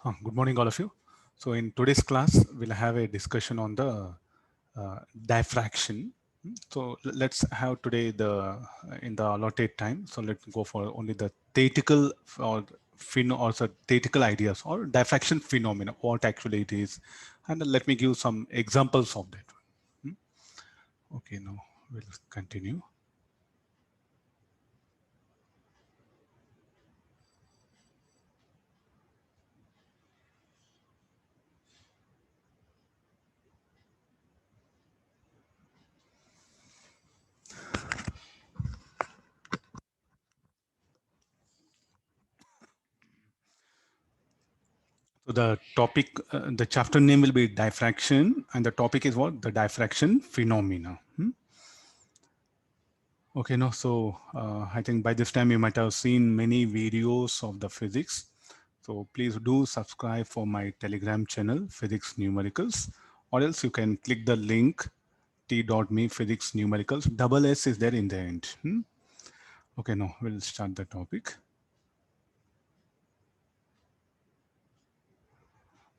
Good morning, all of you. So in today's class, we'll have a discussion on the diffraction. So let's have today in the allotted time. So let's go for only the theoretical or theoretical ideas or diffraction phenomena, what actually it is, and let me give some examples of that. Okay, now we'll continue. So the topic, the chapter name will be diffraction, and the topic is what? The diffraction phenomena. Okay, no, so I think by this time you might have seen many videos of the physics. So please do subscribe for my Telegram channel, Physics Numericals, or else you can click the link t.me physics numericals. Double S is there in the end. Okay, now we'll start the topic.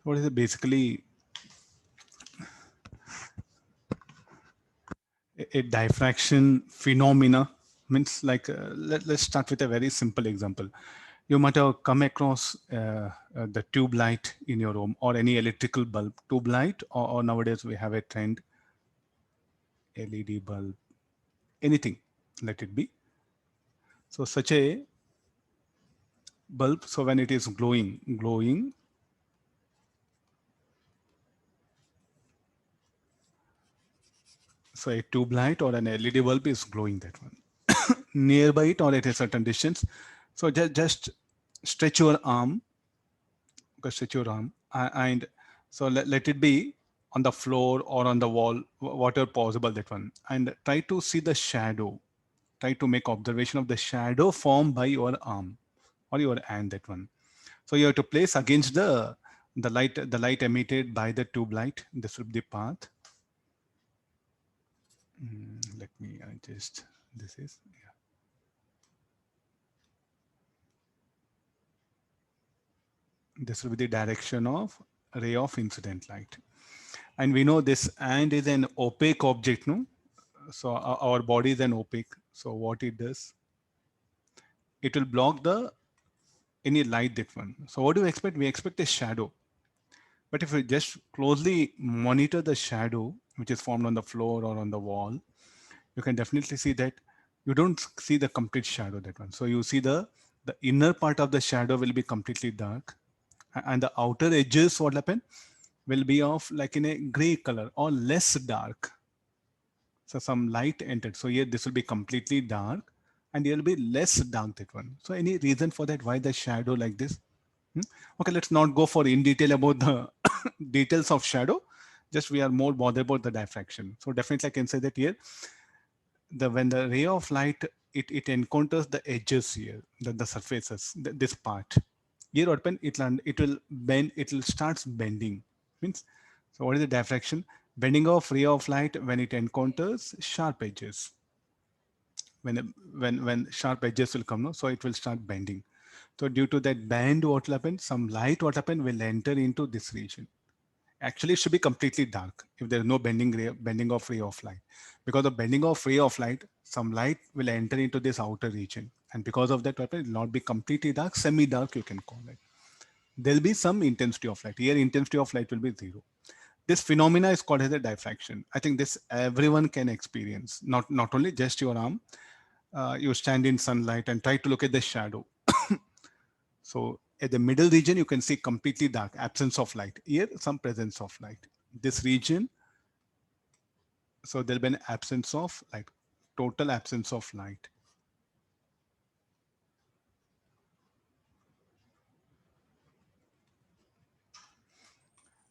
What is it basically? A diffraction phenomena means like let's start with a very simple example. You might have come across the tube light in your home or any electrical bulb, tube light, or nowadays we have a trend LED bulb, anything, let it be. So such a bulb, so when it is glowing, so a tube light or an LED bulb is glowing, that one. Nearby it or at a certain distance. So just stretch your arm, and so let it be on the floor or on the wall, whatever possible, that one, and try to see the shadow, try to make observation of the shadow formed by your arm or your hand, that one. So you have to place against the light emitted by the tube light. This will be the path. Let me adjust. This is, yeah. This will be the direction of ray of incident light. And we know this hand is an opaque object, no? So our body is an opaque. So what it does, it will block the any light, that one. So what do we expect? We expect a shadow. But if we just closely monitor the shadow, which is formed on the floor or on the wall, you can definitely see that you don't see the complete shadow, that one. So you see the inner part of the shadow will be completely dark, and the outer edges, what happen, will be of like in a gray color or less dark. So some light entered. So here this will be completely dark, and here will be less dark, that one. So any reason for that? Why the shadow like this? Okay, let's not go for in detail about the details of shadow. Just we are more bothered about the diffraction. So definitely I can say that here, when the ray of light, it encounters the edges here, the surfaces, this part. Here open, it will bend, it will starts bending. Means, so what is the diffraction? Bending of ray of light when it encounters sharp edges. When sharp edges will come, no, so it will start bending. So due to that bend, what will happen? Some light, what happen, will enter into this region. Actually, it should be completely dark if there is no bending of ray of light. Because of bending of ray of light, some light will enter into this outer region, and because of that, what happen, it will not be completely dark, semi-dark, you can call it. There'll be some intensity of light. Here, intensity of light will be zero. This phenomena is called as a diffraction. I think this everyone can experience. Not only just your arm. You stand in sunlight and try to look at the shadow. So at the middle region, you can see completely dark, absence of light. Here, some presence of light. This region, so there'll be an absence of light, total absence of light.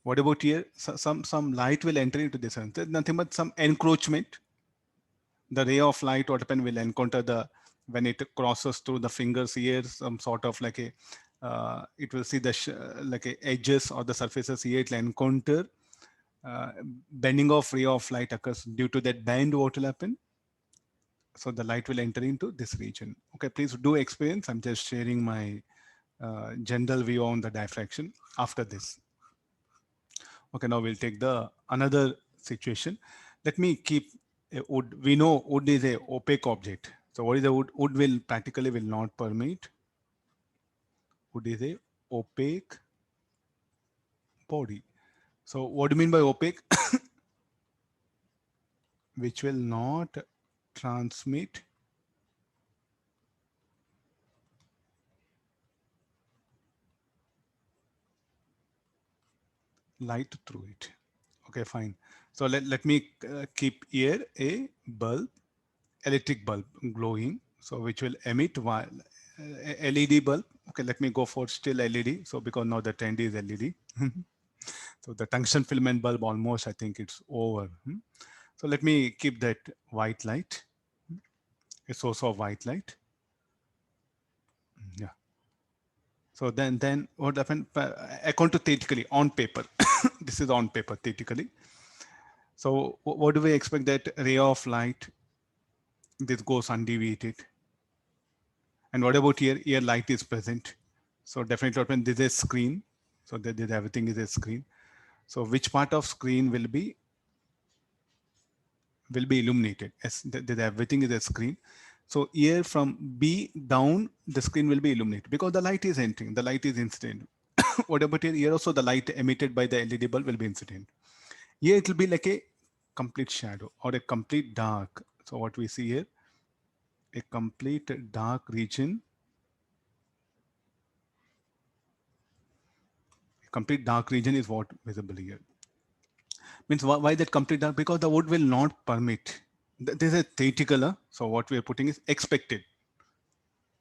What about here? So some light will enter into this. There's nothing but some encroachment. The ray of light, what happen, will encounter when it crosses through the fingers here, some sort of like it will see like edges or the surfaces here, it will encounter bending of ray of light occurs. Due to that bend, what will happen? So the light will enter into this region. Okay, please do experience. I'm just sharing my general view on the diffraction after this. Okay, now we'll take the another situation. Let me keep a wood. We know wood is a opaque object. So what is the wood? Wood will practically will not permit. Wood is a opaque body. So what do you mean by opaque? Which will not transmit light through it. Okay, fine. So let me keep here a bulb, electric bulb glowing. So which will emit while LED bulb. Okay, let me go for still LED. So because now the trend is LED. So the tungsten filament bulb almost, I think it's over. So let me keep that white light, a source of white light. Yeah. So then what happened? According to theoretically on paper, this is on paper theoretically. So what do we expect that ray of light, this goes undeviated. And what about here? Here light is present. So definitely open this is screen. So that everything is a screen. So which part of screen will be illuminated? Yes, everything is a screen. So here from B down, the screen will be illuminated because the light is entering, the light is incident. What about here? Here also the light emitted by the LED bulb will be incident. Here it will be like a complete shadow or a complete dark. So what we see here, a complete dark region. Complete dark region is what visible here. Means why that complete dark? Because the wood will not permit. This is a theoretical. So what we are putting is expected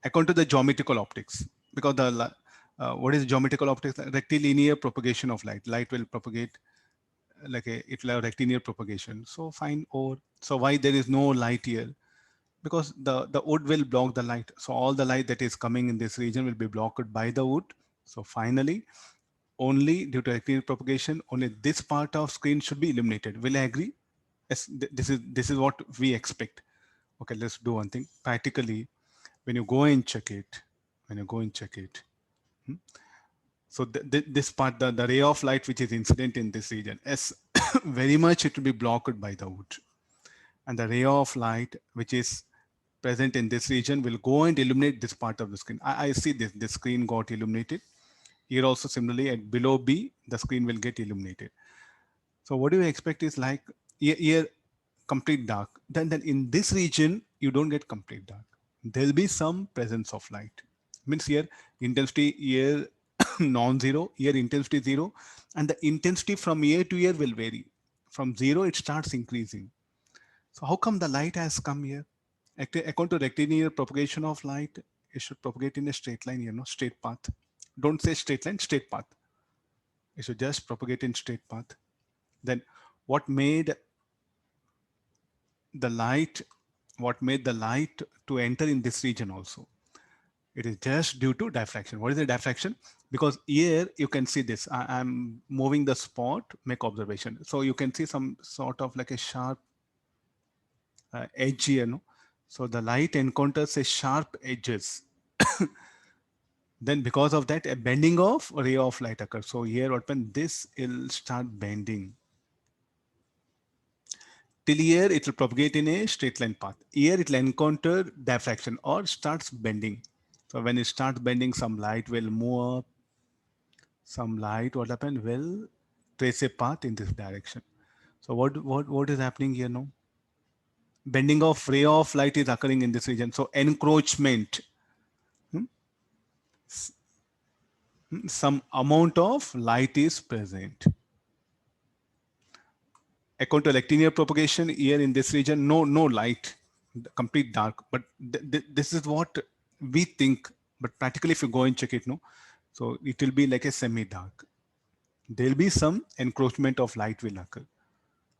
according to the geometrical optics. Because the what is geometrical optics? Rectilinear propagation of light. Light will propagate like it will have rectilinear propagation. So fine. Or so why there is no light here? Because the wood will block the light. So all the light that is coming in this region will be blocked by the wood. So finally, only due to rectilinear propagation, only this part of screen should be illuminated. Will I agree? Yes, this is what we expect. Okay, let's do one thing. Practically, when you go and check it, so this part, the ray of light which is incident in this region, yes, very much it will be blocked by the wood. And the ray of light which is present in this region will go and illuminate this part of the screen. I see this screen got illuminated. Here also similarly at below B, the screen will get illuminated. So what do you expect is like here complete dark. Then in this region, you don't get complete dark. There'll be some presence of light. Means here intensity here non-zero, here intensity 0. And the intensity from year to year will vary. From 0, it starts increasing. So how come the light has come here? According to rectilinear propagation of light, it should propagate in a straight line, straight path. Don't say straight line, straight path. It should just propagate in straight path. Then what made the light to enter in this region also? It is just due to diffraction. What is the diffraction? Because here you can see this. I'm moving the spot, make observation. So you can see some sort of like a sharp edge here. No? So the light encounters a sharp edges. Then because of that, a bending of ray of light occurs. So here what happens, this will start bending. Till here it will propagate in a straight line path. Here it will encounter diffraction or starts bending. So when it starts bending, some light will move up. Some light, what happened, will trace a path in this direction. So what is happening here now? Bending of ray of light is occurring in this region. So encroachment. Some amount of light is present. According to rectilinear propagation, here in this region, no light, complete dark. But this is what we think. But practically, if you go and check it, no, so it will be like a semi-dark. There'll be some encroachment of light will occur.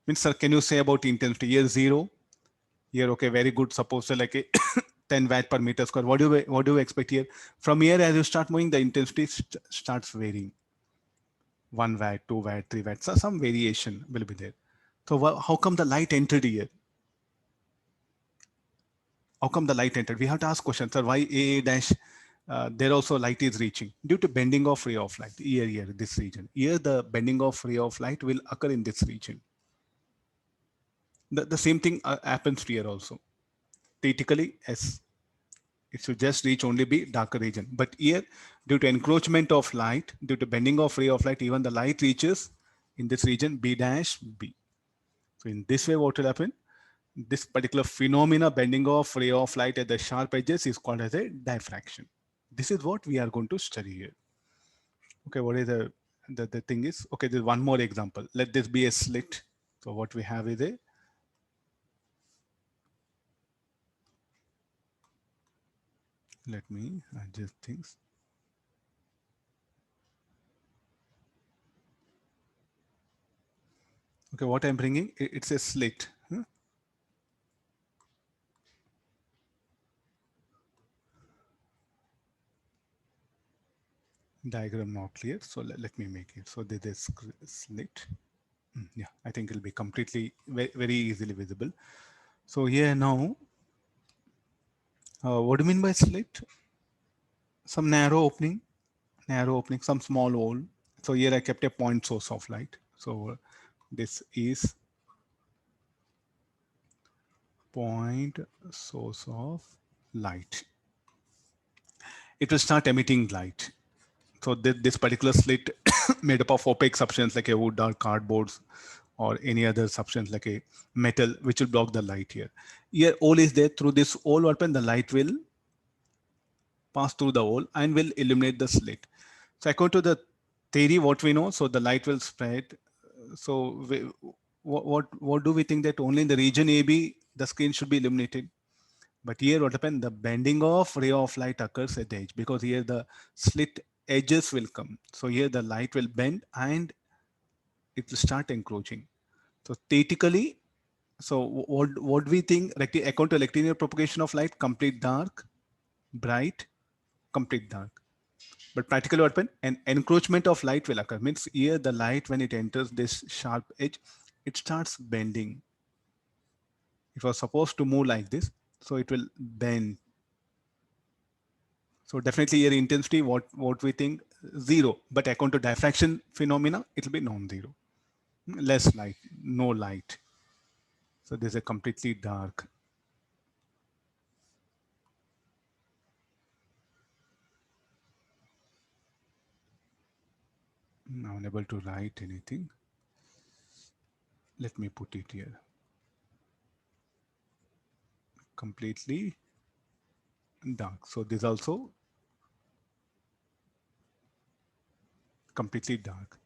Means, sir, can you say about intensity? Here 0. Here, okay, very good. Suppose like a 10 watt per meter square. What do you expect here? From here, as you start moving, the intensity starts varying. 1 watt, 2 watt, 3 watt. So some variation will be there. So how come the light entered here? How come the light entered? We have to ask questions, sir. Why A dash there also light is reaching due to bending of ray of light. Here, this region. Here, the bending of ray of light will occur in this region. The same thing happens here also. Theoretically, yes, it should just reach only be darker region. But here, due to encroachment of light, due to bending of ray of light, even the light reaches in this region B dash B. So in this way, what will happen? This particular phenomena, bending of ray of light at the sharp edges, is called as a diffraction. This is what we are going to study here. Okay, what is the thing is, okay, there's one more example. Let this be a slit. So what we have is a, let me adjust things. Okay, what I'm bringing, it's a slit. Diagram not clear, so let me make it. So this is slit. Yeah, I think it'll be completely very easily visible. So here now, what do you mean by slit? Some narrow opening, some small hole. So here I kept a point source of light. So this is point source of light. It will start emitting light. So this particular slit made up of opaque substance like a wood or cardboards or any other substance like a metal, which will block the light here. Here hole is there. Through this hole open, the light will pass through the hole and will illuminate the slit. So according to the theory, what we know, so the light will spread. So what do we think that only in the region AB the screen should be illuminated? But here what happened? The bending of ray of light occurs at the edge, because here the slit edges will come. So here the light will bend and it will start encroaching. So theoretically, so what we think, according to rectilinear propagation of light, complete dark, bright, complete dark. But practically what happens? An encroachment of light will occur. Means here the light, when it enters this sharp edge, it starts bending. It was supposed to move like this, so it will bend. So definitely here intensity, what we think, 0. But according to diffraction phenomena, it will be non-zero. Less light, no light. So this is a completely dark. I'm unable to write anything. Let me put it here. Completely dark. So this also completely dark.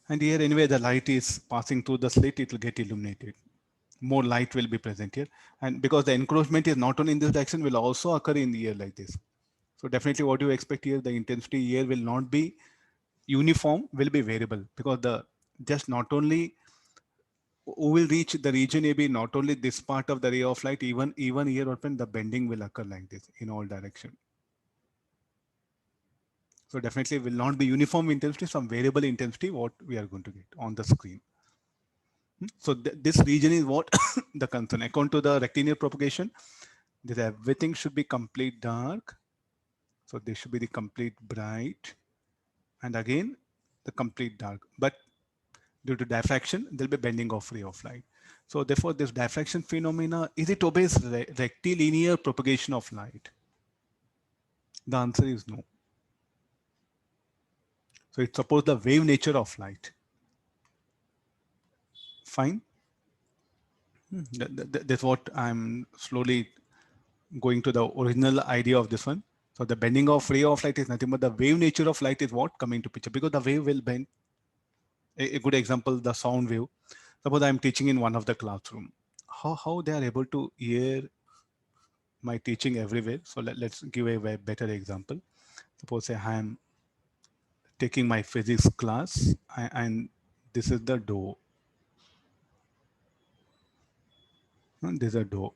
And here anyway, the light is passing through the slit, it will get illuminated. More light will be present here. And because the encroachment is not only in this direction, will also occur in the air like this. So definitely what you expect here, the intensity here will not be uniform, will be variable, because the just not only who will reach the region AB, not only this part of the ray of light, even here open, the bending will occur like this in all direction. So definitely will not be uniform intensity, some variable intensity, what we are going to get on the screen. So this region is what the concern. According to the rectilinear propagation, this everything should be complete dark. So this should be the complete bright, and again the complete dark. But due to diffraction, there'll be bending of ray of light. So therefore, this diffraction phenomena, is it obeys rectilinear propagation of light? The answer is no. So it's suppose the wave nature of light. Fine. That's what I'm slowly going to the original idea of this one. So the bending of ray of light is nothing but the wave nature of light is what coming to picture, because the wave will bend. A good example, the sound wave. Suppose I'm teaching in one of the classroom. How they are able to hear my teaching everywhere. So let's give a better example. Suppose I am taking my physics class and this is the door. This is a door.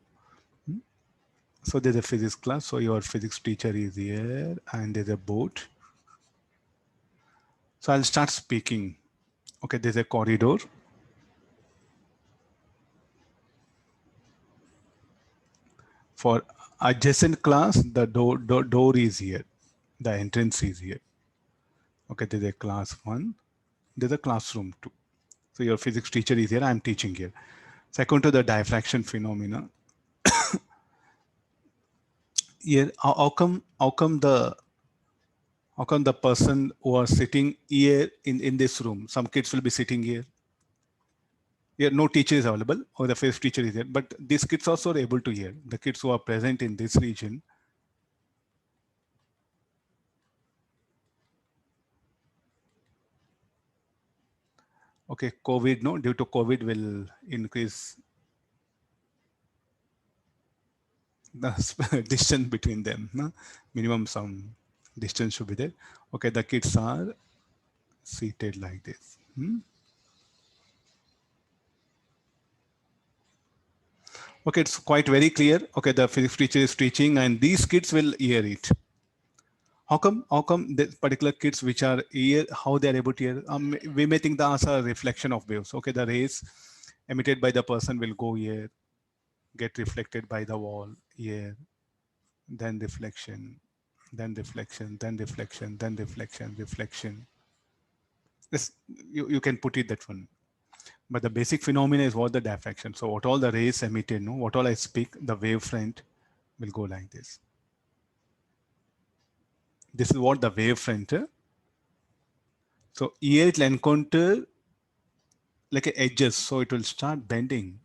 So there's a physics class. So your physics teacher is here and there's a board. So I'll start speaking. Okay, there's a corridor. For adjacent class, the door is here. The entrance is here. Okay, there's a class 1. There's a classroom 2. So your physics teacher is here. I'm teaching here. So according to the diffraction phenomena, here, how come the person who are sitting here in this room, some kids will be sitting here. Here, no teacher is available or the first teacher is here, but these kids also are able to hear. The kids who are present in this region. Okay, COVID, no, due to COVID will increase the distance between them. No? Minimum some distance should be there. Okay, the kids are seated like this. Okay, it's quite very clear. Okay, the physics teacher is teaching and these kids will hear it. How come the particular kids which are here, how they are able to hear? We may think that's a reflection of waves. Okay, the rays emitted by the person will go here, get reflected by the wall here, then reflection, then reflection, then reflection, then reflection, reflection. This, you can put it that one. But the basic phenomena is what the diffraction. So what all the rays emitted, no, what all I speak, the wavefront will go like this. This is what the wavefront. So here it will encounter like a edges, so it will start bending.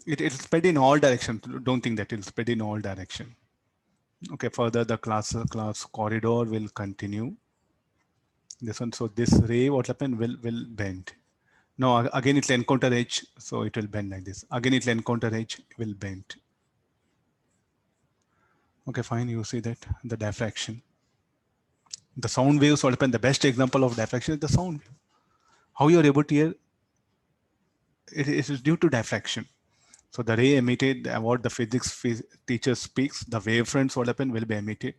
It'll spread in all directions. Don't think that it'll spread in all direction. Okay, further the class corridor will continue. This one, so this ray, what happened, will bend. Now again it will encounter edge, so it will bend like this. Again it will encounter edge, it will bend. Okay, fine, you see that, the diffraction. The sound waves, what happened, the best example of diffraction is the sound wave. How you are able to hear, it is due to diffraction. So the ray emitted, what the physics teacher speaks, the wavefronts, what happened, will be emitted.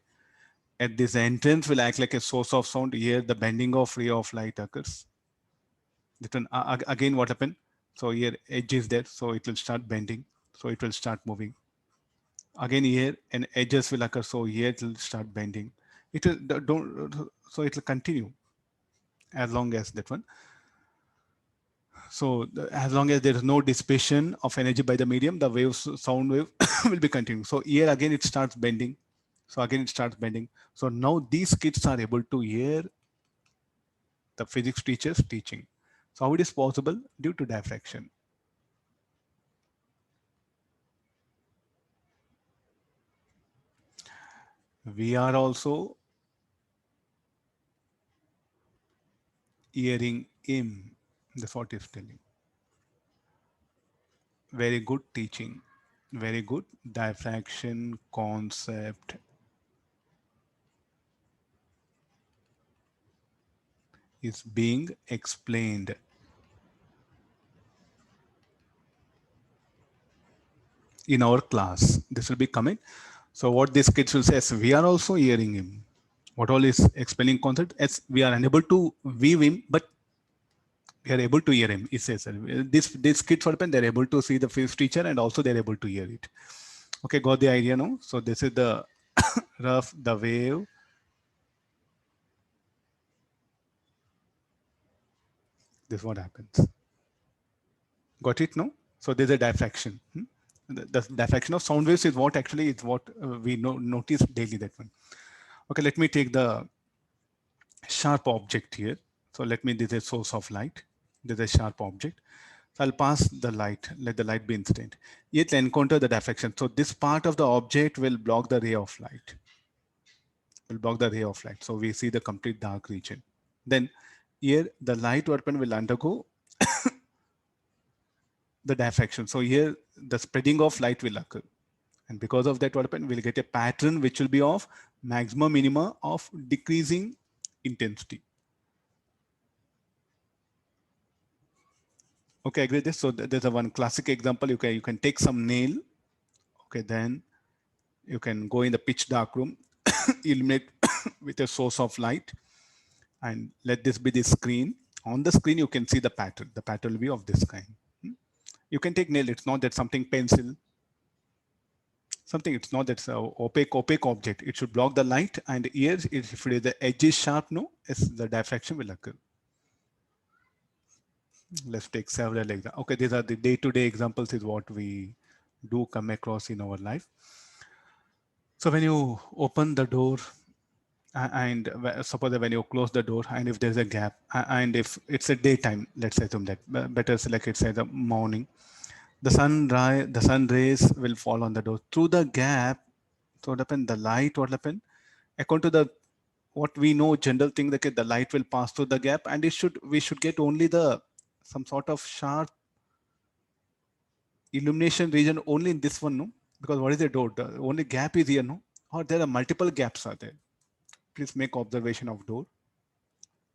At this entrance will act like a source of sound. Here the bending of ray of light occurs. Then again what happened? So here edge is there, so it will start bending. So it will start moving. Again here and edges will occur, so here it will start bending. It will so it will continue as long as that one. So as long as there is no dissipation of energy by the medium, the sound wave will be continuing. So here again it starts bending. So again it starts bending. So now these kids are able to hear the physics teachers teaching. So how it is possible? Due to diffraction. We are also hearing him. That's what he's telling. Very good teaching. Very good. Diffraction concept is being explained. In our class, this will be coming. So what these kids will say is, we are also hearing him. What all is explaining concept, as we are unable to view him, but we are able to hear him. It says this kids what happen, they're able to see the physics teacher and also they're able to hear it. Okay, got the idea now? So this is the rough, the wave. This is what happens. Got it now? So there's a diffraction. The diffraction of sound waves is what actually is what we notice daily, that one. Okay, let me take the sharp object here. So let me, this is a source of light. There's a sharp object. So I'll pass the light, let the light be incident. It will encounter the diffraction. So this part of the object will block the ray of light. Will block the ray of light. So we see the complete dark region. Then here the light weapon will undergo the diffraction. So here the spreading of light will occur. And because of that, what happen? We'll get a pattern which will be of maximum minima of decreasing intensity. Okay, agree this. So there's a one classic example. You can take some nail. Okay, then you can go in the pitch dark room, illuminate with a source of light, and let this be the screen on the screen, you can see the pattern. The pattern will be of this kind. You can take nail. It's not that something pencil, something. It's not that opaque object. It should block the light. And here, if it is the edge is sharp, no, the diffraction will occur. Let's take several examples. Okay, these are the day-to-day examples is what we do come across in our life. So when you open the door and suppose that when you close the door and if there's a gap and if it's a daytime, let's assume that better select it say the morning, the sun rays will fall on the door through the gap. So what happen, the light, what happen, according to the what we know general thing, that the light will pass through the gap and we should get only the some sort of sharp illumination region only in this one, no? Because what is the door? The only gap is here, no? Or there are multiple gaps are there. Please make observation of door.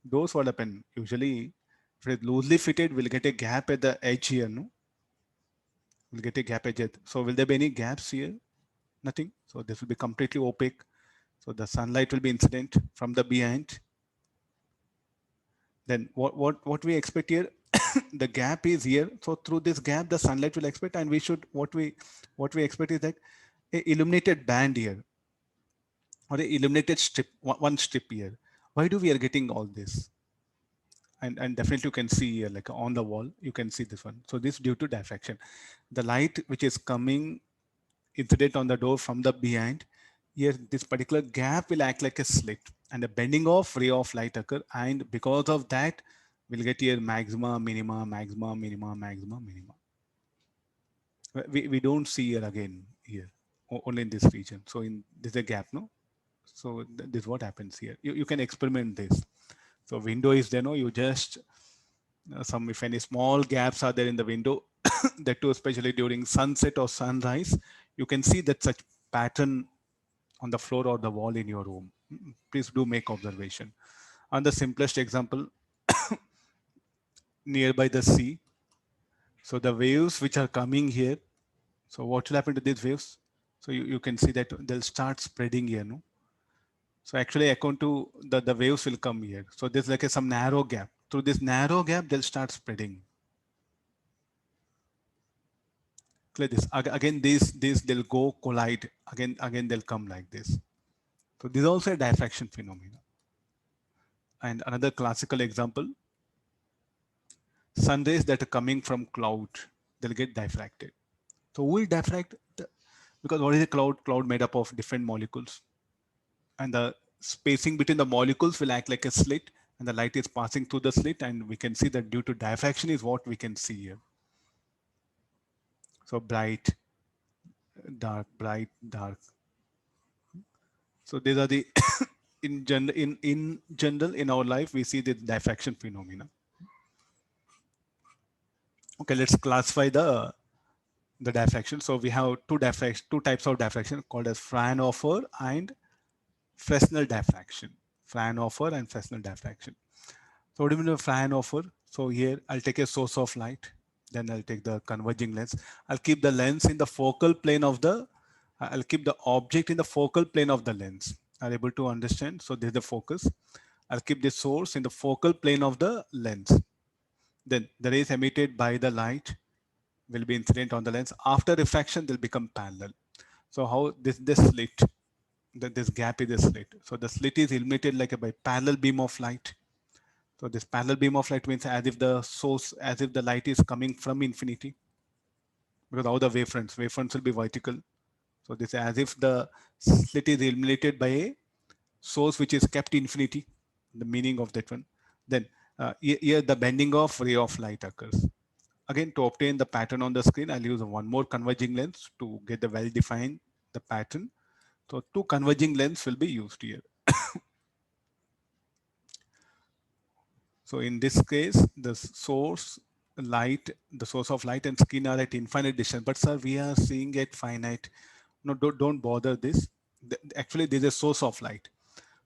Doors what happen? Usually, if it is loosely fitted, we'll get a gap at the edge here, no? We'll get a gap edge. So will there be any gaps here? Nothing. So this will be completely opaque. So the sunlight will be incident from the behind. Then what we expect here? The gap is here. So through this gap, the sunlight will expect, and we should what we expect is that a illuminated band here or a illuminated strip, one strip here. Why do we are getting all this? And definitely you can see here, like on the wall, you can see this one. So this due to diffraction. The light which is coming incident on the door from the behind, here this particular gap will act like a slit and a bending of ray of light occur. And because of that, we'll get here maxima, minima, maxima, minima, maxima, minima. We don't see here again here, only in this region. So in this is a gap, no? So this is what happens here. You can experiment this. So window is there, no? You just some if any small gaps are there in the window, that too especially during sunset or sunrise, you can see that such pattern on the floor or the wall in your room. Please do make observation. On the simplest example, nearby the sea. So the waves which are coming here. So what will happen to these waves? So you can see that they'll start spreading here, no? So actually according to the waves will come here. So there's like some narrow gap. Through this narrow gap, they'll start spreading. Clear this. Again, these they'll go collide. Again they'll come like this. So this is also a diffraction phenomena. And another classical example, sun rays that are coming from cloud, they'll get diffracted. So who will diffract? Because what is a cloud? Cloud made up of different molecules. And the spacing between the molecules will act like a slit and the light is passing through the slit, and we can see that due to diffraction is what we can see here. So bright, dark, bright, dark. So these are the in general in our life we see the diffraction phenomena. Okay, let's classify the diffraction. So we have two types of diffraction called as Fraunhofer and Fresnel diffraction. Fraunhofer and Fresnel diffraction. So what do you mean by Fraunhofer? So here I'll take a source of light, then I'll take the converging lens. I'll keep the lens in the focal plane of the, I'll keep the object in the focal plane of the lens. Are you able to understand? So this is the focus. I'll keep the source in the focal plane of the lens. Then the rays emitted by the light will be incident on the lens. After refraction, they'll become parallel. So how this slit, this gap is a slit. So the slit is illuminated like by parallel beam of light. So this parallel beam of light means as if the source, as if the light is coming from infinity. Because all the wavefronts will be vertical. So this as if the slit is illuminated by a source which is kept infinity, the meaning of that one. Then here the bending of ray of light occurs. Again, to obtain the pattern on the screen, I'll use one more converging lens to get the well-defined the pattern. So two converging lens will be used here. So in this case, the source of light and skin are at infinite distance. But sir, we are seeing at finite. No, don't bother this. Actually, there is a source of light.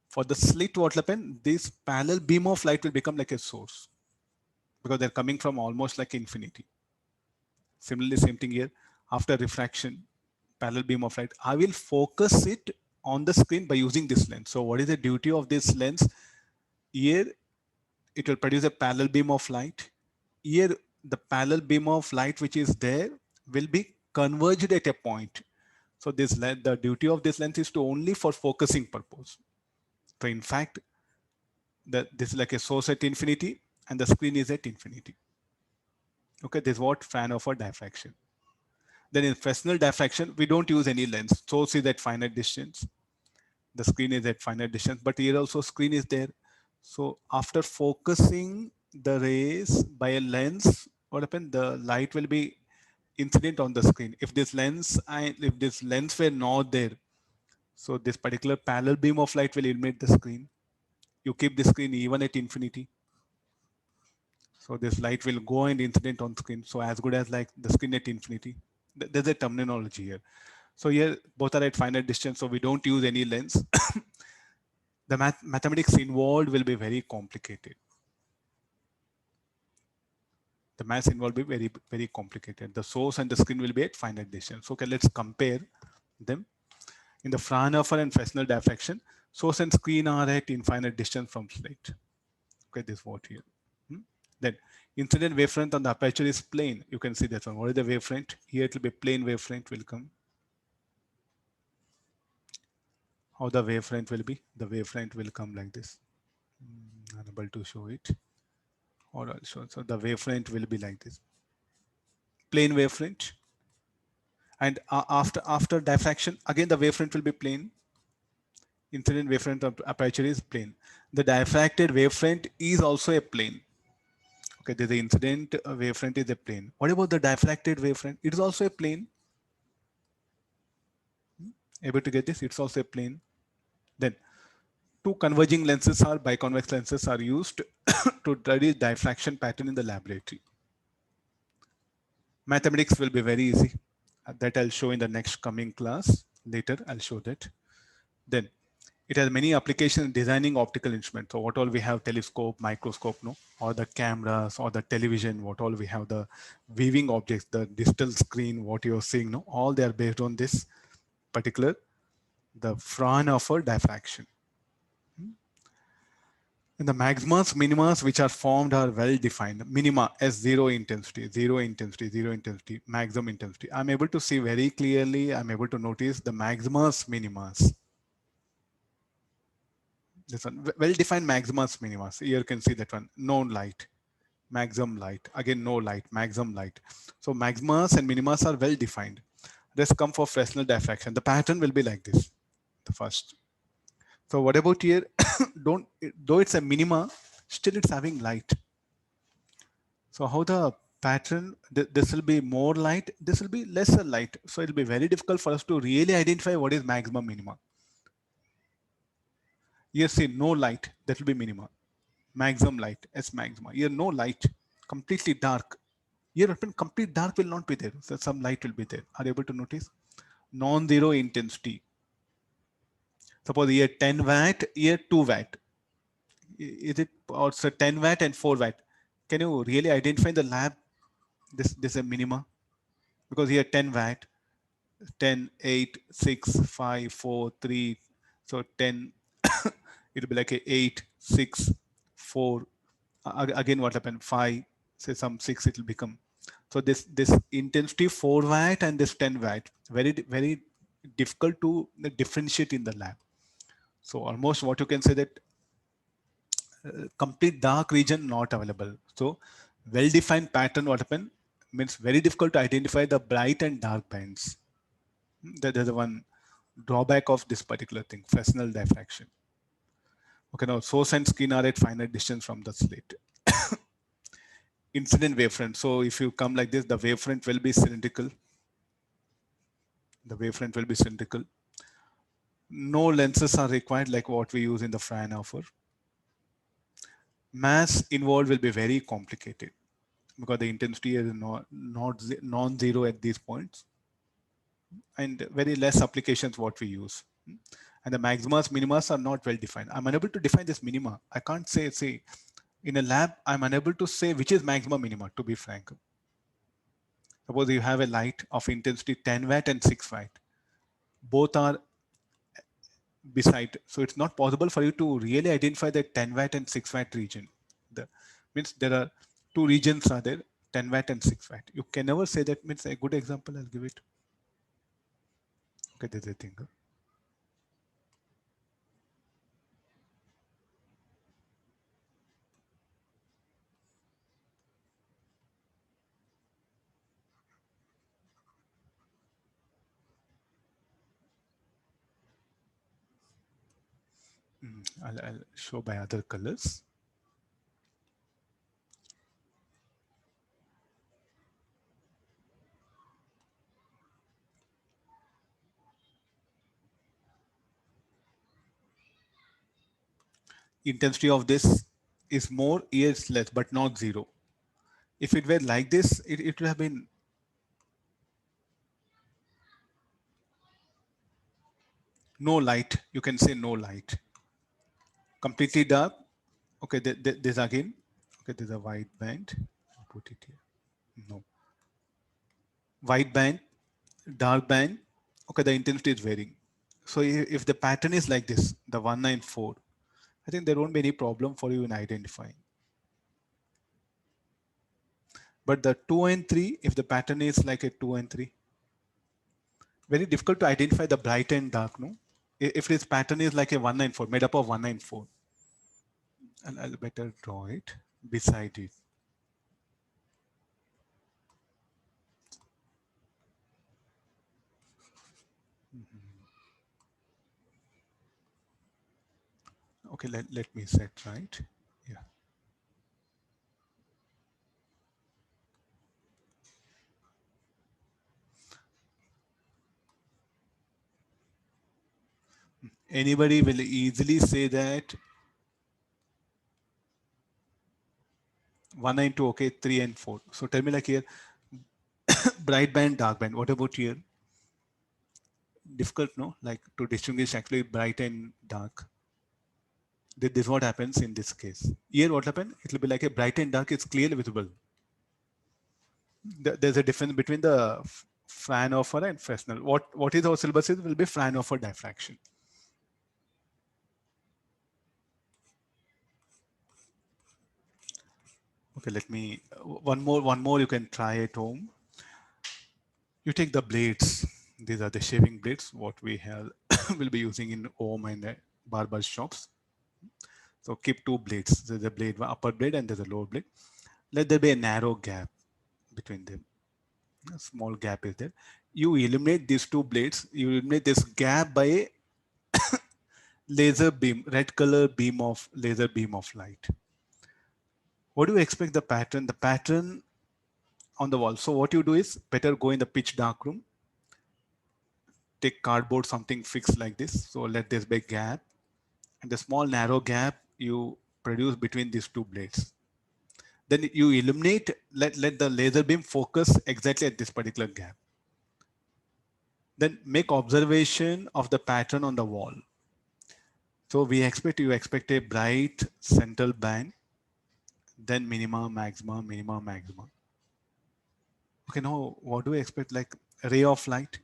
For the slit, what will happen? This parallel beam of light will become like a source because they're coming from almost like infinity. Similarly, same thing here. After refraction, parallel beam of light, I will focus it on the screen by using this lens. So what is the duty of this lens? Here, it will produce a parallel beam of light. Here, the parallel beam of light which is there will be converged at a point. So this the duty of this lens is to only for focusing purpose. So in fact, this is like a source at infinity and the screen is at infinity. Okay, this is what Fraunhofer diffraction. Then in Fresnel diffraction, we don't use any lens. Source is at finite distance. The screen is at finite distance, but here also screen is there. So after focusing the rays by a lens, what happens? The light will be incident on the screen. If this lens were not there, so this particular parallel beam of light will illuminate the screen. You keep the screen even at infinity. So this light will go and incident on screen. So as good as like the screen at infinity. There's a terminology here. So here both are at finite distance. So we don't use any lens. The mathematics involved will be very complicated. The maths involved will be very, very complicated. The source and the screen will be at finite distance. Okay, let's compare them. In the Fraunhofer and Fresnel diffraction, source and screen are at infinite distance from slit. Okay, this what here. Then incident wavefront on the aperture is plane. You can see that one. What is the wavefront? Here it will be plane wavefront will come. How the wavefront will be? The wavefront will come like this. Unable to show it. Or I'll show. So the wavefront will be like this. Plane wavefront. And after diffraction, again the wavefront will be plane. Incident wavefront of aperture is plane. The diffracted wavefront is also a plane. Okay, the incident wavefront is a plane. What about the diffracted wavefront? It is also a plane. Able to get this? It's also a plane. Then two converging lenses or biconvex lenses are used to study diffraction pattern in the laboratory. Mathematics will be very easy. That I'll show in the next coming class. Later, I'll show that. Then it has many applications in designing optical instruments. So what all we have, telescope, microscope, no, or the cameras or the television, what all we have, the viewing objects, the digital screen, what you're seeing, no, all they are based on this particular, the Fraunhofer diffraction. And the maximas, minimas, which are formed are well defined. Minima as zero intensity, zero intensity, zero intensity, maximum intensity. I'm able to see very clearly, I'm able to notice the maximas, minimas. This one, well-defined maximas, minimas. Here you can see that one, no light, maximum light, again, no light, maximum light. So maximas and minimas are well-defined. Let's come for Fresnel diffraction. The pattern will be like this, the first. So what about here? Though it's a minima, still it's having light. So how the pattern, this will be more light, this will be lesser light. So it'll be very difficult for us to really identify what is maximum minima. Here see no light, that will be minima. Maximum light, S maxima. Here no light, completely dark. Here complete dark will not be there. So some light will be there. Are you able to notice? Non-zero intensity. Suppose here 10 watt, here 2 watt. Is it also 10 watt and 4 watt? Can you really identify in the lab this is a minima? Because here 10 watt, 10, 8, 6, 5, 4, 3. So 10, it'll be like a 8, 6, 4. Again, what happened? 5, say some 6, it will become. So this intensity 4 watt and this 10 watt, very, very difficult to differentiate in the lab. So almost what you can say that complete dark region not available. So well-defined pattern, what happened? Means very difficult to identify the bright and dark bands. That is the one drawback of this particular thing, Fresnel diffraction. Okay, now source and screen are at finite distance from the slit. Incident wavefront. So if you come like this, the wavefront will be cylindrical. The wavefront will be cylindrical. No lenses are required like what we use in the Fraunhofer. Mass involved will be very complicated because the intensity is not non-zero at these points, and very less applications what we use. And the maximas, minimas are not well defined. I'm unable to define this minima. I can't say in a lab, I'm unable to say which is maximum minima, to be frank. Suppose you have a light of intensity 10 watt and 6 watt. Both are beside. So it's not possible for you to really identify the 10 watt and 6 watt region. Means there are two regions are there, 10 watt and 6 watt. You can never say that. Means a good example, I'll give it. Okay, there's a thing. I'll show by other colors. Intensity of this is more, here it's less, but not zero. If it were like this, it would have been no light. You can say no light. Completely dark. Okay, there's again. Okay, there's a white band. I'll put it here. No. White band, dark band. Okay, the intensity is varying. So if the pattern is like this, the 194, I think there won't be any problem for you in identifying. But the 2 and 3, if the pattern is like a 2 and 3, very difficult to identify the bright and dark, no? If this pattern is like a 194, made up of 194, and I'll better draw it beside it. Okay, let me set right. Yeah. Anybody will easily say that 192, okay, 3 and 4. So tell me like here, bright band, dark band. What about here? Difficult, no? Like to distinguish actually bright and dark. This is what happens in this case. Here what happens? It will be like a bright and dark is clearly visible. There's a difference between the Fraunhofer and Fresnel. What is our syllabus is will be Fraunhofer diffraction. Okay, let me one more you can try at home. You take the blades. These are the shaving blades. What we have will be using in home and barber shops. So keep two blades. There's a blade, upper blade, and there's a lower blade. Let there be a narrow gap between them. A small gap is there. You eliminate these two blades. You eliminate this gap by a laser beam, red color beam of laser beam of light. What do you expect the pattern? The pattern on the wall. So what you do is better go in the pitch dark room. Take cardboard, something fixed like this. So let this be a gap, and the small narrow gap you produce between these two blades. Then you illuminate, let the laser beam focus exactly at this particular gap. Then make observation of the pattern on the wall. So you expect a bright central band, then minima, maxima, minima, maxima. Okay, now what do we expect? Like a ray of light.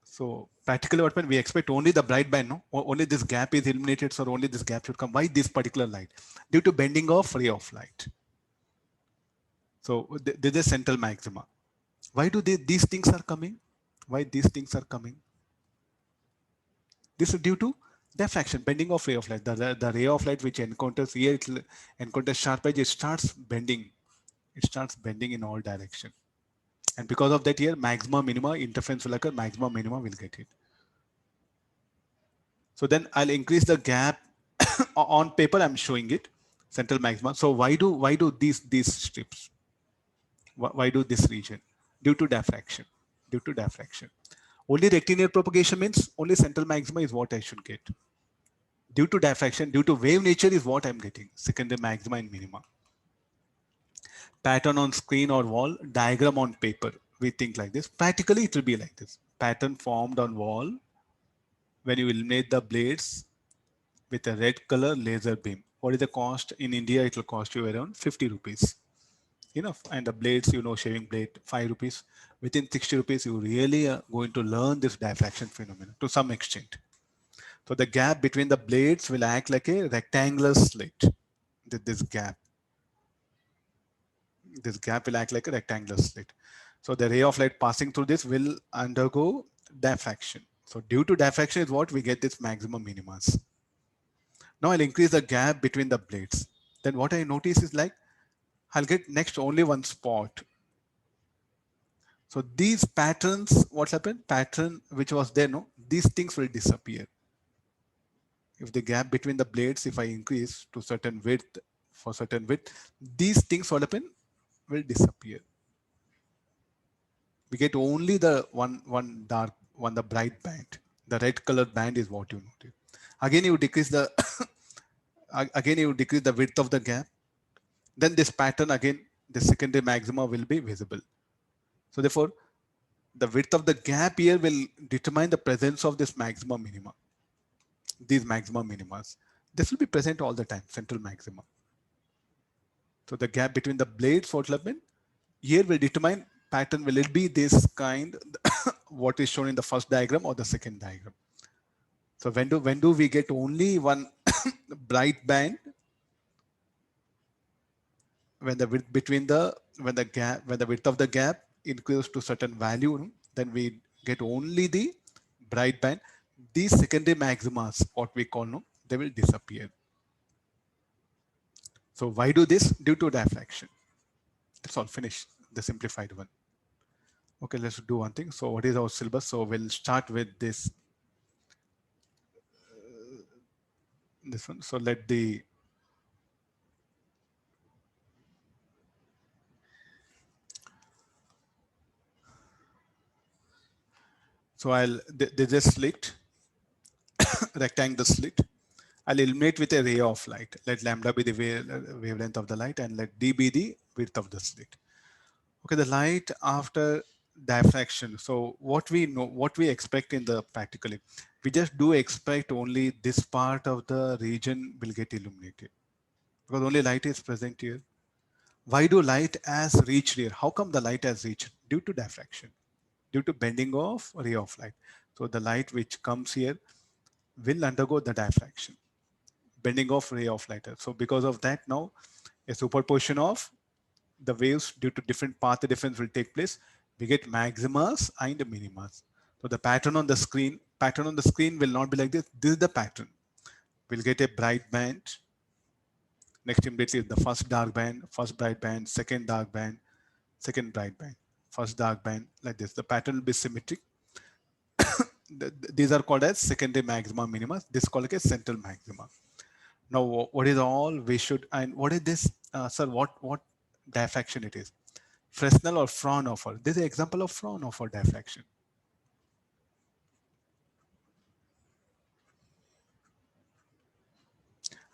So practically what we expect only the bright band, no? Only this gap is illuminated, so only this gap should come. Why this particular light? Due to bending of ray of light. So this is central maxima. Why do these things are coming? Why these things are coming? This is due to diffraction, bending of ray of light. The ray of light which encounters here, it encounters sharp edge, it starts bending. It starts bending in all direction. And because of that here, maxima, minima, interference will occur, maxima, minima will get it. So then I'll increase the gap. On paper, I'm showing it, central maxima. So why do these strips? Why do this region? Due to diffraction. Due to diffraction. Only rectilinear propagation means only central maxima is what I should get. Due to diffraction, due to wave nature is what I'm getting, secondary maxima and minima. Pattern on screen or wall, diagram on paper. We think like this. Practically, it will be like this. Pattern formed on wall when you eliminate the blades with a red color laser beam. What is the cost? In India, it will cost you around 50 rupees. Enough. And the blades, shaving blade, 5 rupees. Within 60 rupees, you really are going to learn this diffraction phenomenon to some extent. So the gap between the blades will act like a rectangular slit. This gap. This gap will act like a rectangular slit. So the ray of light passing through this will undergo diffraction. So due to diffraction is what we get this maximum minimas. Now I'll increase the gap between the blades. Then what I notice is like I'll get next only one spot. So these patterns, what's happened? Pattern which was there, no, these things will disappear. If the gap between the blades, if I increase to certain width for certain width, these things what happen will disappear. We get only the one dark one, the bright band. The red colored band is what you notice. Again, you decrease the again you decrease the width of the gap. Then this pattern again, the secondary maxima will be visible. So therefore, the width of the gap here will determine the presence of this maxima minima. These maxima minimas. This will be present all the time, central maxima. So the gap between the blades, what will happen? Here will determine pattern. Will it be this kind, what is shown in the first diagram or the second diagram? So when do we get only one bright band? When the width between the when the width of the gap increases to certain value, then we get only the bright band. These secondary maximas, what we call, no, they will disappear. So why do this? Due to diffraction. That's all. Finish the simplified one. Okay, let's do one thing. So what is our syllabus? So we'll start with this one. So let the there's a slit, rectangle slit. I'll illuminate with a ray of light. Let lambda be the wavelength of the light and let d be the width of the slit. Okay, the light after diffraction. So what we know, what we expect in the practically, we just do expect only this part of the region will get illuminated because only light is present here. Why do light has reached here? How come the light has reached? Due to diffraction, due to bending of ray of light. So the light which comes here will undergo the diffraction, bending of ray of light. So because of that, now a superposition of the waves due to different path difference will take place. We get maximas and minimas. So the pattern on the screen will not be like this. This is the pattern. We'll get a bright band. Next immediately the first dark band, first bright band, second dark band, second bright band, first dark band, like this. The pattern will be symmetric. These are called as secondary maxima minima. This is called as central maxima. Now, what is all we should, and what is this, sir, what diffraction it is? Fresnel or Fraunhofer. This is an example of Fraunhofer diffraction.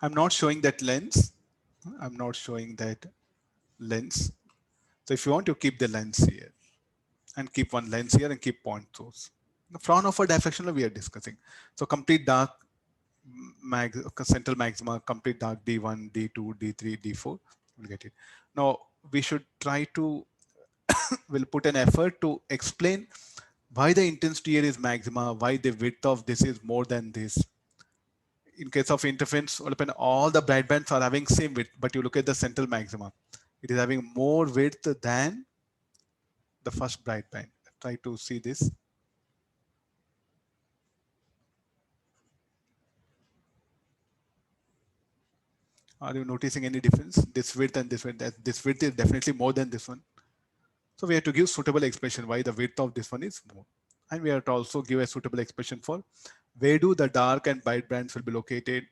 I'm not showing that lens. I'm not showing that lens. So if you want to keep the lens here and keep one lens here and keep point source. The Fraunhofer diffraction we are discussing. So complete dark central maxima, complete dark D1, D2, D3, D4. We'll get it. Now we should try to will put an effort to explain why the intensity here is maxima, why the width of this is more than this. In case of interference, all the bright bands are having same width, but you look at the central maxima, it is having more width than the first bright band. Try to see this. Are you noticing any difference? This width and this width, this width is definitely more than this one. So we have to give suitable expression why the width of this one is more. And we have to also give a suitable expression for where do the dark and bright bands will be located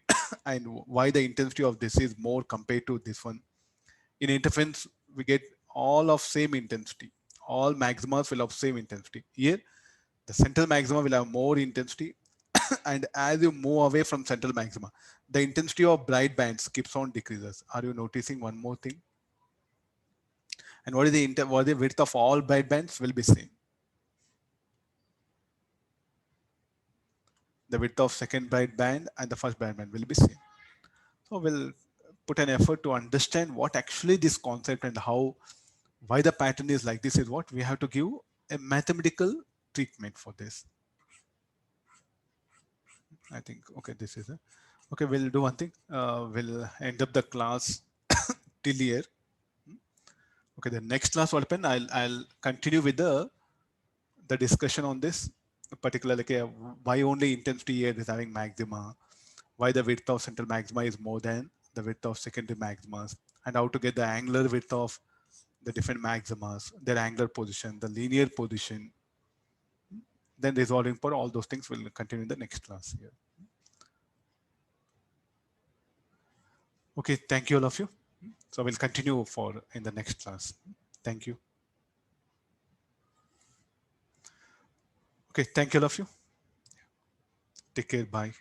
and why the intensity of this is more compared to this one. In interference, we get all of same intensity. All maximas will have same intensity. Here, the central maxima will have more intensity. And as you move away from central maxima, the intensity of bright bands keeps on decreases. Are you noticing one more thing? And what is the width of all bright bands will be same. The width of second bright band and the first bright band will be same. So we'll put an effort to understand what actually this concept and how, why the pattern is like this is what we have to give a mathematical treatment for this. I think, okay, this is it. Okay, we'll do one thing. We'll end up the class till here. Okay, the next class what happen, I'll continue with the discussion on this particular, like why only intensity here is having maxima, why the width of central maxima is more than the width of secondary maximas, and how to get the angular width of the different maximas, their angular position, the linear position, then resolving for all those things will continue in the next class here. Okay, thank you all of you. So we'll continue for in the next class. Thank you. Okay, thank you all of you. Take care. Bye.